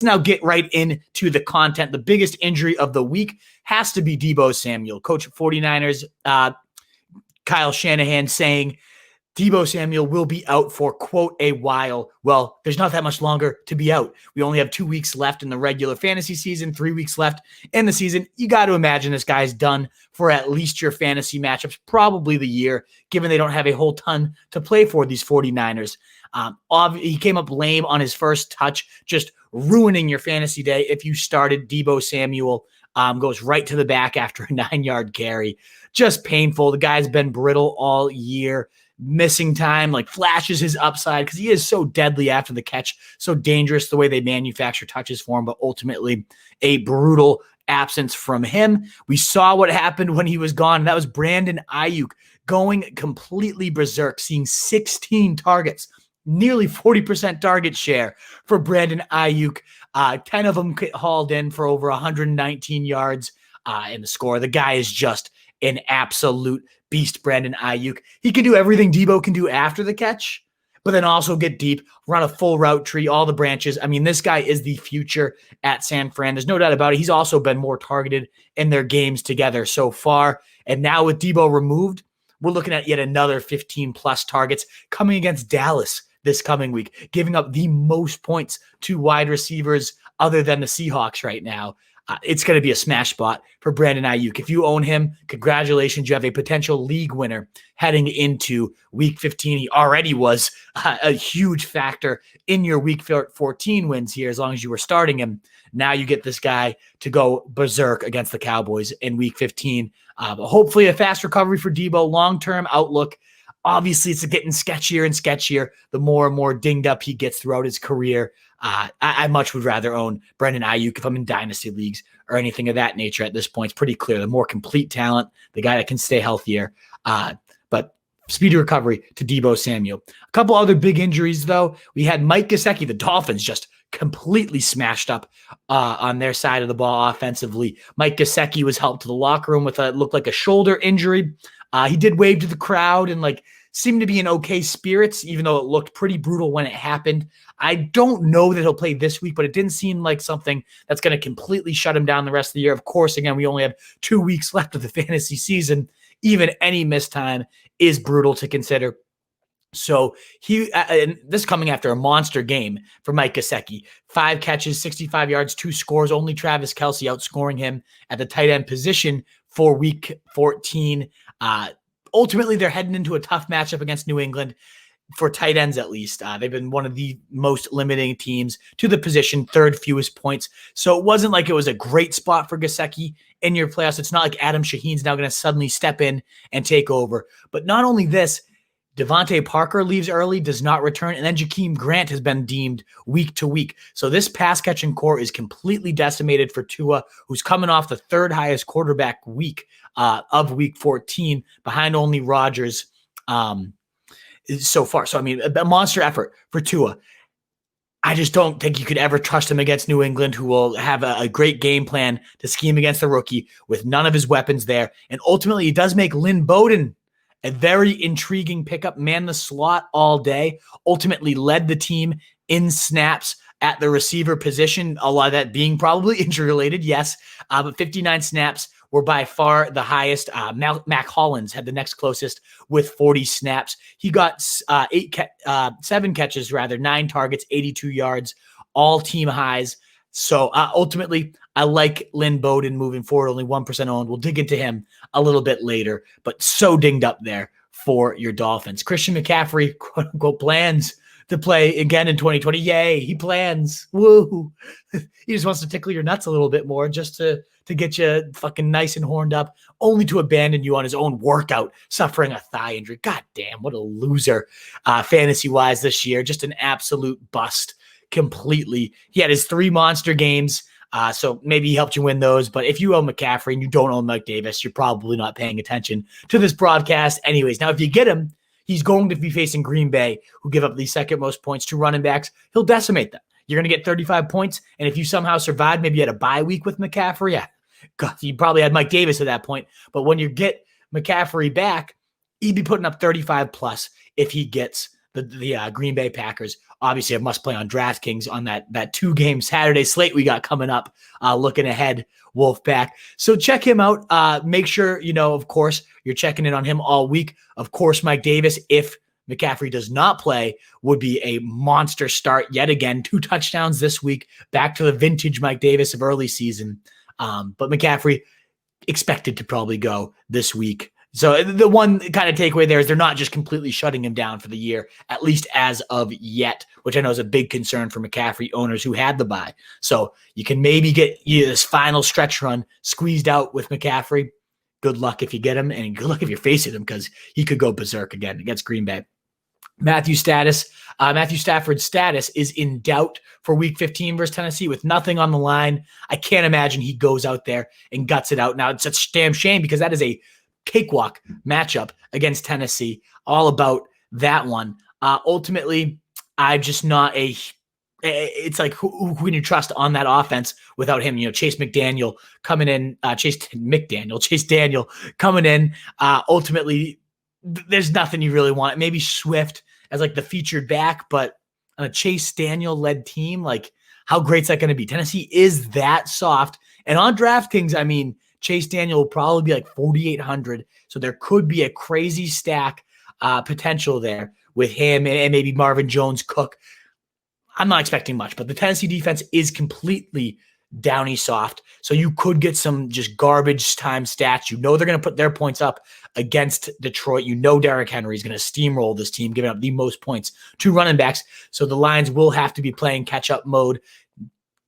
now get right into the content. The biggest injury of the week has to be Deebo Samuel. Coach of 49ers, Kyle Shanahan, saying Deebo Samuel will be out for, quote, a while. Well, there's not that much longer to be out. We only have 2 weeks left in the regular fantasy season, 3 weeks left in the season. You got to imagine this guy's done for at least your fantasy matchups, probably the year, given they don't have a whole ton to play for, these 49ers. He came up lame on his first touch, just ruining your fantasy day. If you started Deebo Samuel, goes right to the back after a 9-yard carry. Just painful. The guy's been brittle all year. Missing time, like flashes his upside because he is so deadly after the catch, so dangerous the way they manufacture touches for him, but ultimately a brutal absence from him. We saw what happened when he was gone. That was Brandon Ayuk going completely berserk, seeing 16 targets, nearly 40% target share for Brandon Ayuk. 10 of them hauled in for over 119 yards in the score. The guy is just an absolute beast, Brandon Ayuk. He can do everything Deebo can do after the catch, but then also get deep, run a full route tree, all the branches. I mean, this guy is the future at San Fran. There's no doubt about it. He's also been more targeted in their games together so far. And now with Deebo removed, we're looking at yet another 15-plus targets coming against Dallas this coming week, giving up the most points to wide receivers other than the Seahawks right now. It's going to be a smash spot for Brandon Ayuk. If you own him, congratulations. You have a potential league winner heading into Week 15. He already was a huge factor in your Week 14 wins here as long as you were starting him. Now you get this guy to go berserk against the Cowboys in Week 15. Hopefully a fast recovery for Deebo. Long-term outlook. Obviously, it's getting sketchier and sketchier the more and more dinged up he gets throughout his career. I much would rather own Brandon Ayuk if I'm in dynasty leagues or anything of that nature at this point. It's pretty clear. The more complete talent, the guy that can stay healthier. But speedy recovery to Deebo Samuel. A couple other big injuries, though. We had Mike Gesicki. The Dolphins just completely smashed up on their side of the ball offensively. Mike Gesicki was helped to the locker room with looked like a shoulder injury. He did wave to the crowd and seemed to be in okay spirits, even though it looked pretty brutal when it happened. I don't know that he'll play this week, but it didn't seem like something that's going to completely shut him down the rest of the year. Of course, again, we only have 2 weeks left of the fantasy season. Even any missed time is brutal to consider. So and this coming after a monster game for Mike Gesicki. 5 catches, 65 yards, 2 scores, only Travis Kelce outscoring him at the tight end position for Week 14. Ultimately, they're heading into a tough matchup against New England for tight ends, at least. They've been one of the most limiting teams to the position, 3rd fewest points. So it wasn't like it was a great spot for Gesicki in your playoffs. It's not like Adam Shaheen's now going to suddenly step in and take over. But not only this, DeVante Parker leaves early, does not return, and then Jakeem Grant has been deemed week to week. So this pass-catching core is completely decimated for Tua, who's coming off the 3rd highest quarterback week of Week 14, behind only Rodgers so far. So, I mean, a monster effort for Tua. I just don't think you could ever trust him against New England, who will have a great game plan to scheme against the rookie with none of his weapons there. And ultimately, he does make Lynn Bowden a very intriguing pickup, man the slot all day, ultimately led the team in snaps at the receiver position, a lot of that being probably injury-related, yes, but 59 snaps were by far the highest. Mac Hollins had the next closest with 40 snaps. He got 7 catches, 9 targets, 82 yards, all team highs. So ultimately, I like Lynn Bowden moving forward, only 1% owned. We'll dig into him a little bit later, but so dinged up there for your Dolphins. Christian McCaffrey, quote unquote, plans to play again in 2020. Yay, he plans. Woo. He just wants to tickle your nuts a little bit more just to get you fucking nice and horned up, only to abandon you on his own workout, suffering a thigh injury. God damn, what a loser fantasy-wise this year. Just an absolute bust completely. He had his 3 monster games, so maybe he helped you win those. But if you own McCaffrey and you don't own Mike Davis, you're probably not paying attention to this broadcast anyways. Now, if you get him, he's going to be facing Green Bay, who give up the 2nd most points to running backs. He'll decimate them. You're going to get 35 points, and if you somehow survive, maybe you had a bye week with McCaffrey, yeah, God, you probably had Mike Davis at that point. But when you get McCaffrey back, he'd be putting up 35 plus if he gets the Green Bay Packers obviously a must play on DraftKings on that 2-game Saturday slate we got coming up, looking ahead, Wolfpack. So check him out. Make sure, of course, you're checking in on him all week. Of course, Mike Davis, if McCaffrey does not play, would be a monster start yet again. 2 touchdowns this week, back to the vintage Mike Davis of early season. But McCaffrey expected to probably go this week. So the one kind of takeaway there is they're not just completely shutting him down for the year, at least as of yet, which I know is a big concern for McCaffrey owners who had the bye. So you can maybe get this final stretch run squeezed out with McCaffrey. Good luck if you get him, and good luck if you're facing him, because he could go berserk again against Green Bay. Matthew Stafford's status is in doubt for Week 15 versus Tennessee with nothing on the line. I can't imagine he goes out there and guts it out. Now, it's such a damn shame because that is a cakewalk matchup against Tennessee. All about that one. Ultimately, I'm just not it's like who can you trust on that offense without him? Chase Daniel coming in. Ultimately, there's nothing you really want. Maybe Swift as like the featured back, but on a Chase Daniel led team, like how great's that going to be? Tennessee is that soft, and on DraftKings, I mean, Chase Daniel will probably be like 4,800. So there could be a crazy stack potential there with him and maybe Marvin Jones Cook. I'm not expecting much, but the Tennessee defense is completely downy soft. So you could get some just garbage time stats. They're going to put their points up against Detroit. Derrick Henry is going to steamroll this team, giving up the most points to running backs. So the Lions will have to be playing catch-up mode.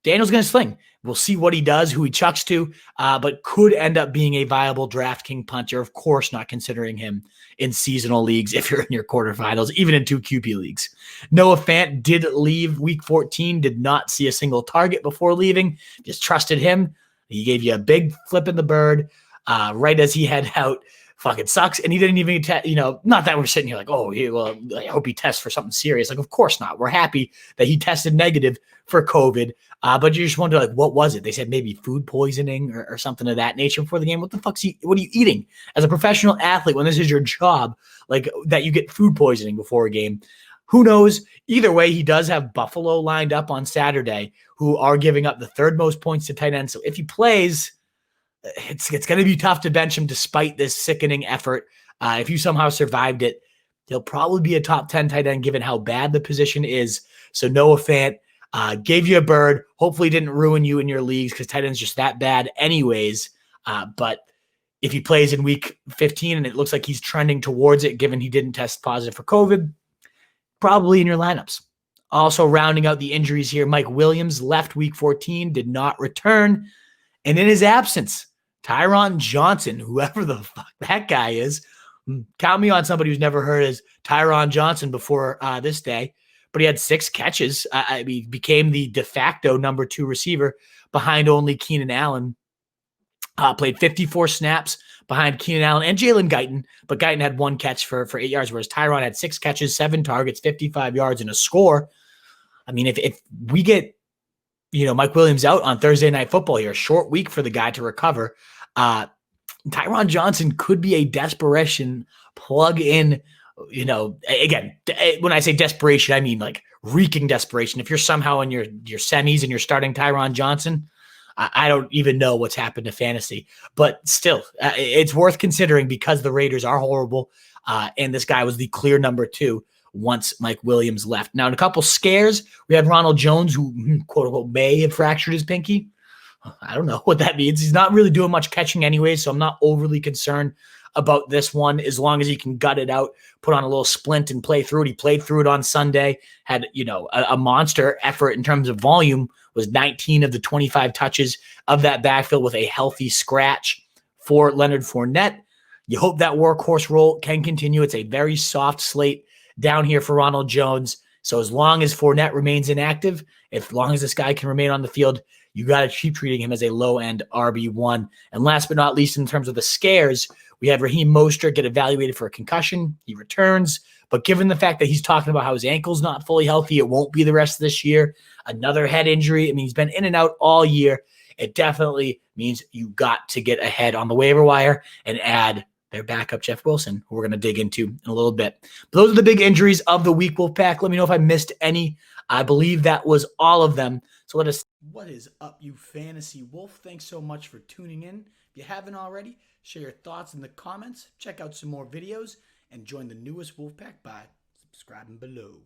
Daniel's going to sling. We'll see what he does, who he chucks to, but could end up being a viable DraftKings punter. Of course, not considering him in seasonal leagues if you're in your quarterfinals, even in 2 QP leagues. Noah Fant did leave Week 14, did not see a single target before leaving. Just trusted him. He gave you a big flip in the bird right as he head out. Fucking sucks. And he didn't even, not that we're sitting here like, I hope he tests for something serious. Like, of course not. We're happy that he tested negative for COVID. But you just wonder, like, what was it? They said maybe food poisoning or something of that nature before the game. What are you eating as a professional athlete when this is your job, like that you get food poisoning before a game? Who knows? Either way, he does have Buffalo lined up on Saturday, who are giving up the 3rd most points to tight ends. So if he plays, it's going to be tough to bench him despite this sickening effort. If you somehow survived it, he'll probably be a top 10 tight end given how bad the position is. So Noah Fant gave you a bird. Hopefully didn't ruin you in your leagues because tight end's just that bad anyways. But if he plays in Week 15 and it looks like he's trending towards it, given he didn't test positive for COVID, probably in your lineups. Also rounding out the injuries here, Mike Williams left Week 14, did not return. And in his absence, Tyron Johnson, whoever the fuck that guy is, count me on somebody who's never heard as Tyron Johnson before this day, but he had 6 catches. He became the de facto number 2 receiver behind only Keenan Allen. Played 54 snaps behind Keenan Allen and Jalen Guyton, but Guyton had 1 catch for 8 yards, whereas Tyron had 6 catches, 7 targets, 55 yards, and a score. I mean, if we get Mike Williams out on Thursday Night Football here, a short week for the guy to recover, Tyron Johnson could be a desperation plug in. Again, when I say desperation, I mean like reeking desperation. If you're somehow in your semis and you're starting Tyron Johnson, I don't even know what's happened to fantasy, but still, it's worth considering because the Raiders are horrible, and this guy was the clear number 2 once Mike Williams left. Now, in a couple scares, we had Ronald Jones, who, quote unquote, may have fractured his pinky. I don't know what that means. He's not really doing much catching anyway, so I'm not overly concerned about this one as long as he can gut it out, put on a little splint and play through it. He played through it on Sunday, had, a monster effort in terms of volume, was 19 of the 25 touches of that backfield with a healthy scratch for Leonard Fournette. You hope that workhorse role can continue. It's a very soft slate down here for Ronald Jones. So as long as Fournette remains inactive, as long as this guy can remain on the field, you got to keep treating him as a low-end RB1. And last but not least, in terms of the scares, we had Raheem Mostert get evaluated for a concussion. He returns. But given the fact that he's talking about how his ankle's not fully healthy, it won't be the rest of this year. Another head injury. I mean, he's been in and out all year. It definitely means you got to get ahead on the waiver wire and add their backup, Jeff Wilson, who we're going to dig into in a little bit. But those are the big injuries of the week, Wolfpack. Let me know if I missed any. I believe that was all of them. So let us. What is up, you fantasy wolf? Thanks so much for tuning in. If you haven't already, share your thoughts in the comments. Check out some more videos and join the newest Wolfpack by subscribing below.